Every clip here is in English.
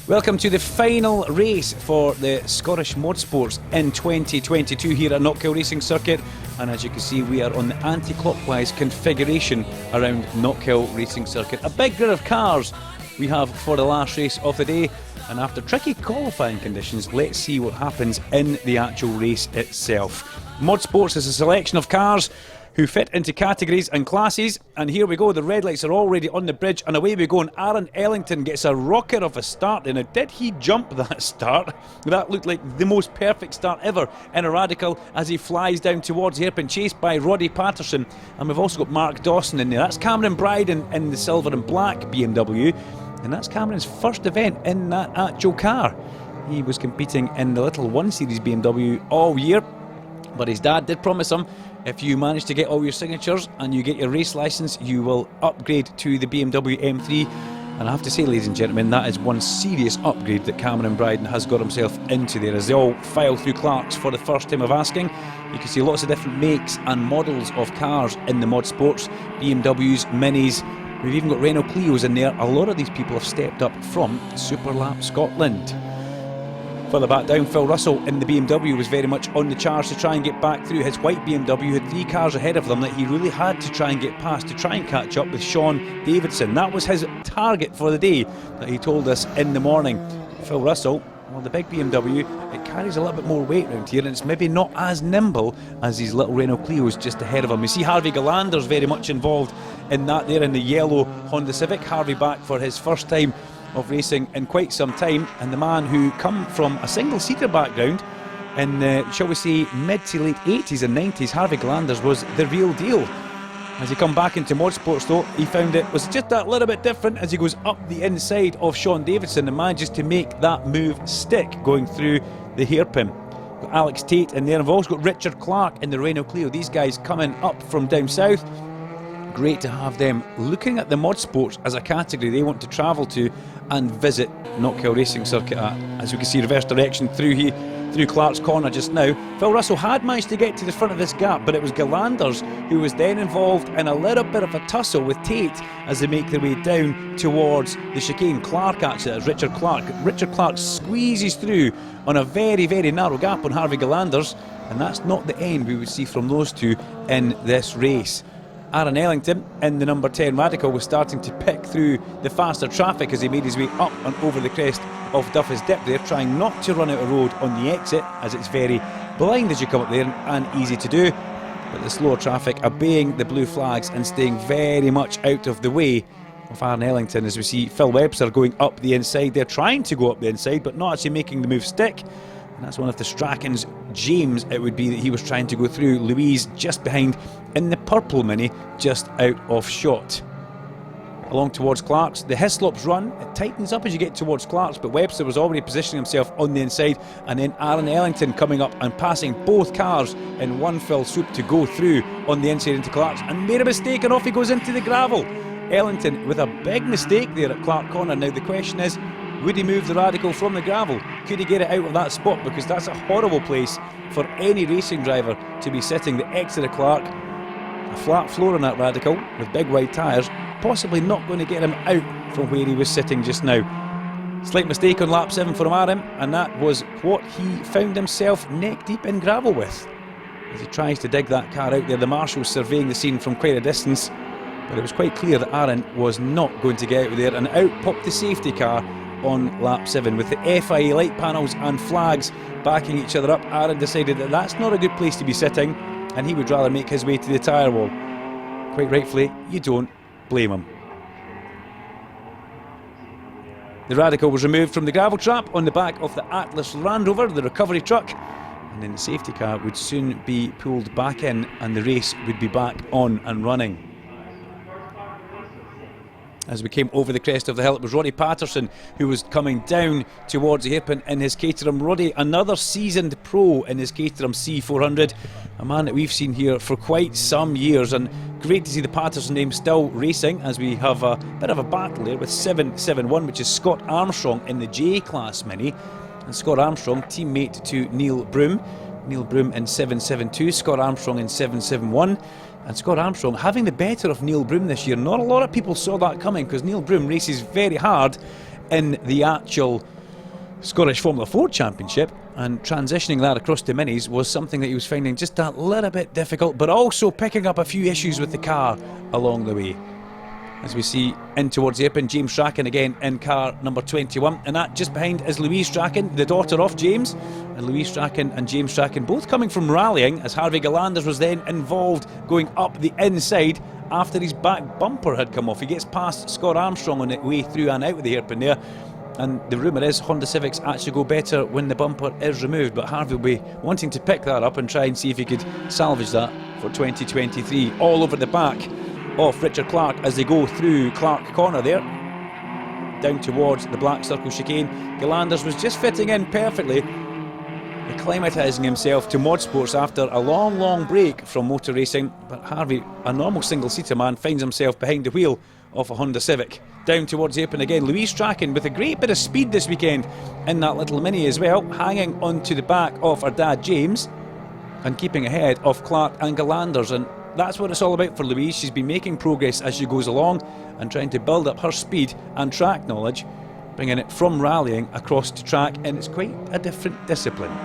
Welcome to the final race for the Scottish Mod Sports in 2022 here at Knockhill Racing Circuit, and as you can see we are on the anti-clockwise configuration around Knockhill Racing Circuit. A big grid of cars we have for the last race of the day, and after tricky qualifying conditions, let's see what happens in the actual race itself. Mod Sports is a selection of cars who fit into categories and classes, and here we go. The red lights are already on the bridge and away we go, and Aaron Ellington gets a rocker of a start. Now, did he jump that start? That looked like the most perfect start ever in a Radical as he flies down towards the hairpin, chased by Roddy Patterson, and we've also got Mark Dawson in there. That's Cameron Bryden in the silver and black BMW, and that's Cameron's first event in that actual car. He was competing in the little 1 Series BMW all year, but his dad did promise him, if you manage to get all your signatures and you get your race licence, you will upgrade to the BMW M3. And I have to say, ladies and gentlemen, that is one serious upgrade that Cameron Bryden has got himself into there. As they all file through Clark's for the first time of asking, you can see lots of different makes and models of cars in the Mod Sports. BMWs, Minis, we've even got Renault Clios in there. A lot of these people have stepped up from Superlap Scotland. Further back down, Phil Russell in the BMW was very much on the charge to try and get back through. His white BMW had 3 cars ahead of them that he really had to try and get past to try and catch up with Sean Davidson. That was his target for the day that he told us in the morning. Phil Russell, well, the big BMW, it carries a little bit more weight around here, and it's maybe not as nimble as these little Renault Clios just ahead of him. We see Harvey Galander's very much involved in that there in the yellow Honda Civic. Harvey back for his first time of racing in quite some time, and the man who come from a single-seater background in shall we say mid to late 80s and 90s, Harvey Galanders was the real deal. As he come back into Mod Sports though, he found it was just that little bit different as he goes up the inside of Sean Davidson and manages to make that move stick going through the hairpin. Got Alex Tate in there, and we've also got Richard Clark in the Renault Clio. These guys coming up from down south. Great to have them looking at the Mod Sports as a category they want to travel to and visit Knockhill Racing Circuit at. As we can see, reverse direction through Clark's corner just now. Phil Russell had managed to get to the front of this gap, but it was Galanders who was then involved in a little bit of a tussle with Tate as they make their way down towards the chicane. Clark actually, as Richard Clark squeezes through on a very, very narrow gap on Harvey Galanders, and that's not the end we would see from those two in this race. Aaron Ellington in the number 10 Radical was starting to pick through the faster traffic as he made his way up and over the crest of Duffy's Dip there, trying not to run out of road on the exit, as it's very blind as you come up there and easy to do. But the slower traffic obeying the blue flags and staying very much out of the way of Aaron Ellington, as we see Phil Webster going up the inside. They're trying to go up the inside but not actually making the move stick. And that's one of the Strachan's. James, it would be, that he was trying to go through. Louise just behind in the purple Mini, just out of shot. Along towards Clark's, the Hislop's run, it tightens up as you get towards Clark's, but Webster was already positioning himself on the inside, and then Aaron Ellington coming up and passing both cars in one fell swoop to go through on the inside into Clark's, and made a mistake and off he goes into the gravel. Ellington with a big mistake there at Clark Corner. Now the question is, would he move the Radical from the gravel? Could he get it out of that spot? Because that's a horrible place for any racing driver to be sitting. The exit of Clark, a flat floor on that Radical with big wide tyres, possibly not going to get him out from where he was sitting just now. Slight mistake on lap 7 for Aaron, and that was what he found himself neck deep in gravel with. As he tries to dig that car out there, the marshals surveying the scene from quite a distance, but it was quite clear that Aaron was not going to get out of there, and out popped the safety car on lap 7 with the FIA light panels and flags backing each other up. Aaron decided that that's not a good place to be sitting, and he would rather make his way to the tyre wall. Quite rightfully, you don't blame him. The Radical was removed from the gravel trap on the back of the Atlas Land Rover, the recovery truck, and then the safety car would soon be pulled back in and the race would be back on and running. As we came over the crest of the hill, it was Roddy Patterson who was coming down towards the hairpin in his Caterham. Roddy, another seasoned pro in his Caterham C400, a man that we've seen here for quite some years, and great to see the Patterson name still racing, as we have a bit of a battle there with 771, which is Scott Armstrong in the J-Class Mini, and Scott Armstrong, teammate to Neil Broom. Neil Broom in 772, Scott Armstrong in 771. And Scott Armstrong having the better of Neil Broom this year. Not a lot of people saw that coming, because Neil Broom races very hard in the actual Scottish Formula 4 Championship, and transitioning that across to minis was something that he was finding just a little bit difficult, but also picking up a few issues with the car along the way. As we see in towards the open, James Strachan again in car number 21, and that just behind is Louise Strachan, the daughter of James. And Louise Strachan and James Strachan both coming from rallying, as Harvey Galanders was then involved going up the inside after his back bumper had come off. He gets past Scott Armstrong on the way through and out of the hairpin there, and the rumour is Honda Civics actually go better when the bumper is removed, but Harvey will be wanting to pick that up and try and see if he could salvage that for 2023. All over the back of Richard Clark as they go through Clark Corner there, down towards the Black Circle chicane. Galanders was just fitting in perfectly, acclimatising himself to Mod Sports after a long break from motor racing, but Harvey, a normal single-seater man, finds himself behind the wheel of a Honda Civic. Down towards the open again, Louise Strachan with a great bit of speed this weekend in that little Mini as well, hanging onto the back of her dad James and keeping ahead of Clark and Galanders, and that's what it's all about for Louise. She's been making progress as she goes along and trying to build up her speed and track knowledge, bringing it from rallying across to track, and it's quite a different discipline.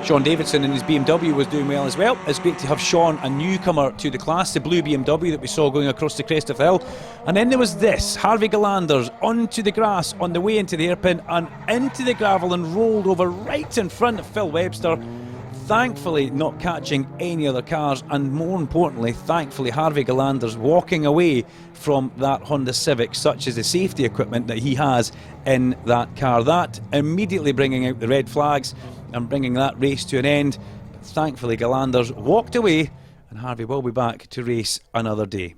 Sean Davidson in his BMW was doing well as well. It's great to have Sean, a newcomer to the class, the blue BMW that we saw going across the crest of the hill. And then there was this, Harvey Galanders onto the grass on the way into the hairpin and into the gravel and rolled over right in front of Phil Webster. Thankfully not catching any other cars, and more importantly, thankfully Harvey Galanders walking away from that Honda Civic, such as the safety equipment that he has in that car. That immediately bringing out the red flags and bringing that race to an end. But thankfully Galanders walked away, and Harvey will be back to race another day.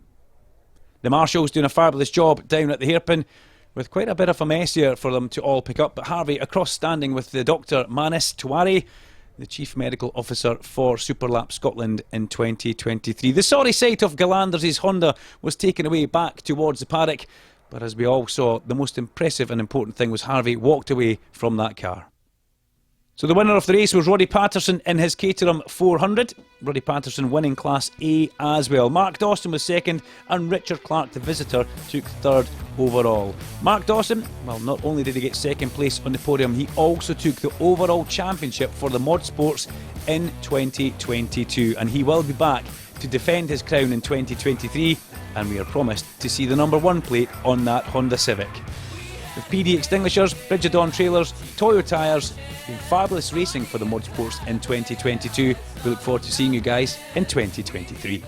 The marshals doing a fabulous job down at the hairpin, with quite a bit of a mess here for them to all pick up, but Harvey across standing with the Dr. Manis Tuwari, the Chief Medical Officer for Superlap Scotland in 2023. The sorry sight of Galanders' Honda was taken away back towards the paddock, but as we all saw, the most impressive and important thing was Harvey walked away from that car. So the winner of the race was Roddy Patterson in his Caterham 400. Roddy Patterson winning Class A as well. Mark Dawson was second, and Richard Clark, the visitor, took third overall. Mark Dawson, well, not only did he get second place on the podium, he also took the overall championship for the Mod Sports in 2022, and he will be back to defend his crown in 2023, and we are promised to see the number 1 plate on that Honda Civic. With PD Extinguishers, Bridgedon Trailers, Toyo Tyres, been fabulous racing for the Mod Sports in 2022. We look forward to seeing you guys in 2023.